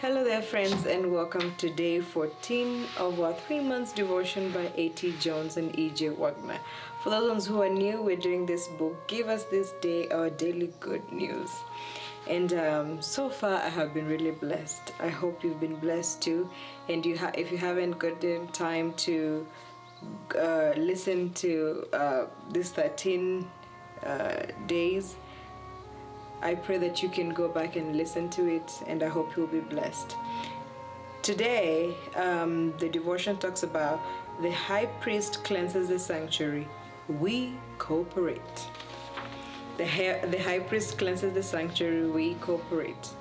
Hello there, friends, and welcome to day 14 of our 3 months devotion by A.T. Jones and E.J. Waggoner. For those ones who are new, we're doing this book, Give Us This Day Our Daily Good News. And so far, I have been really blessed. I hope you've been blessed too. And if you haven't gotten time to listen to these 13 days, I pray that you can go back and listen to it, and I hope you'll be blessed. Today, the devotion talks about the high priest cleanses the sanctuary. We cooperate. The high priest cleanses the sanctuary. We cooperate.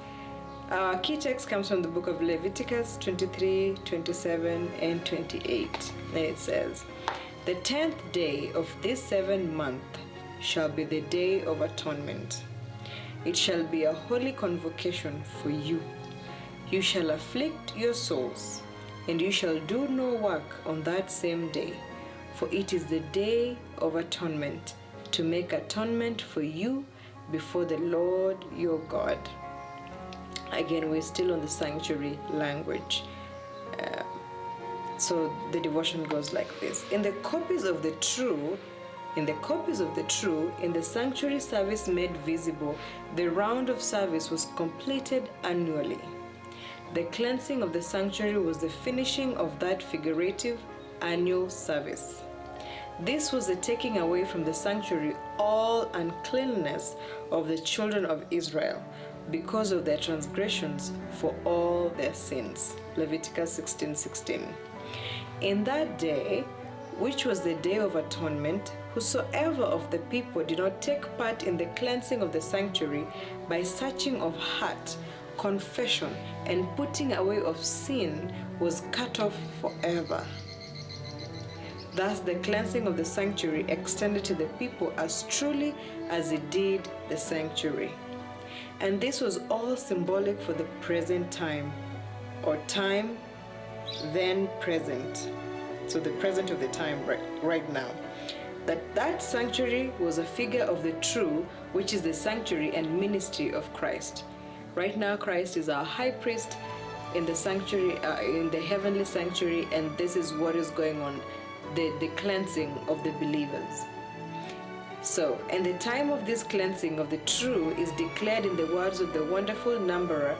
Our key text comes from the book of Leviticus 23, 27, and 28. And it says, "The 10th day of this 7th month shall be the day of atonement. It shall be a holy convocation for you. You shall afflict your souls, and you shall do no work on that same day, for it is the day of atonement, to make atonement for you before the Lord your God." Again, we're still on the sanctuary language. So the devotion goes like this. In the copies of the true, in the sanctuary service made visible, the round of service was completed annually. The cleansing of the sanctuary was the finishing of that figurative annual service. This was the taking away from the sanctuary all uncleanness of the children of Israel because of their transgressions for all their sins. Leviticus 16:16. In that day, which was the day of atonement, whosoever of the people did not take part in the cleansing of the sanctuary by searching of heart, confession, and putting away of sin was cut off forever. Thus the cleansing of the sanctuary extended to the people as truly as it did the sanctuary. And this was all symbolic for the present time, or time then present. So the present of the time right now. That sanctuary was a figure of the true, which is the sanctuary and ministry of Christ. Right now, Christ is our high priest in the sanctuary, in the heavenly sanctuary, and this is what is going on, the cleansing of the believers. So, and the time of this cleansing of the true is declared in the words of the wonderful numberer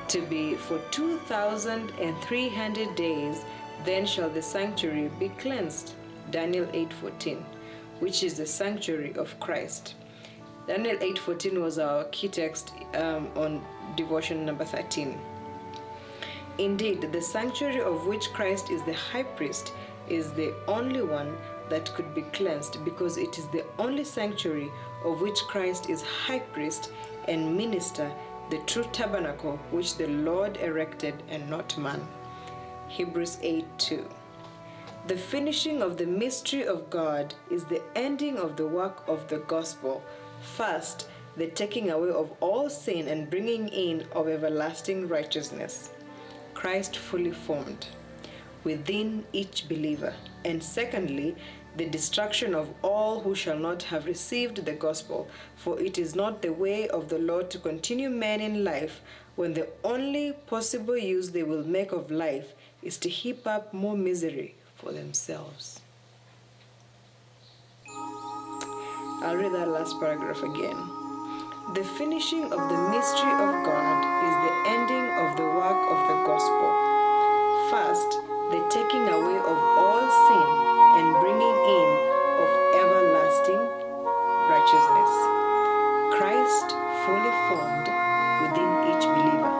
to be for 2,300 days, then shall the sanctuary be cleansed. Daniel 8:14, which is the sanctuary of Christ. Daniel 8:14 was our key text on devotion number 13. Indeed, the sanctuary of which Christ is the high priest is the only one that could be cleansed, because it is the only sanctuary of which Christ is high priest and minister, the true tabernacle which the Lord erected and not man. Hebrews 8:2. The finishing of the mystery of God is the ending of the work of the gospel. First, the taking away of all sin and bringing in of everlasting righteousness, Christ fully formed within each believer. And secondly, the destruction of all who shall not have received the gospel, for it is not the way of the Lord to continue men in life when the only possible use they will make of life is to heap up more misery for themselves. I'll read that last paragraph again. The finishing of the mystery of God is the ending of the work of the gospel. First, the taking away of all sin and bringing in of everlasting righteousness, Christ fully formed within each believer.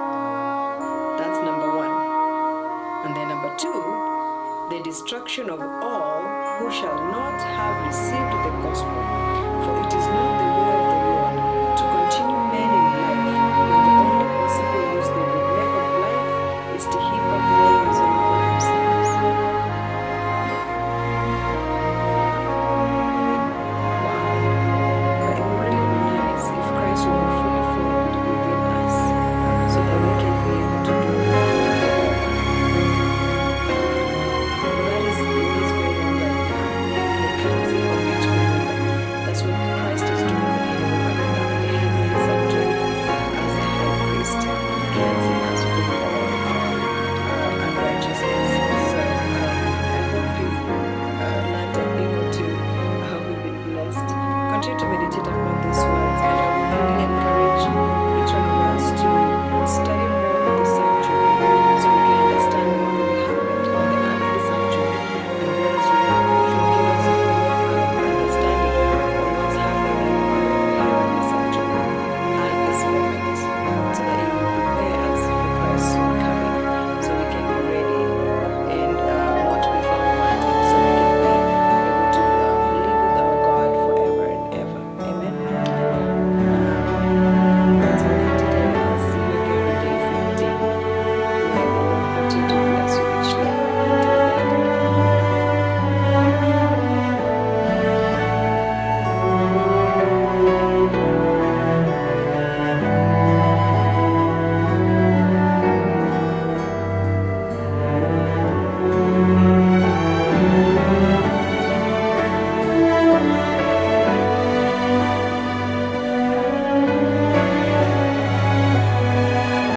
That's number one. And then number two, the destruction of all who shall not have received the gospel, for it is not the way of the Lord to continue men in life when the only possible use they would make of life is to heap up more misery for themselves. Wow. But it would really be nice if Christ would be fully formed within us, so that we can be able to do more of the Lord. That is what is going on right now, the cleansing of each believer. The want you to meditate upon these words, and I will really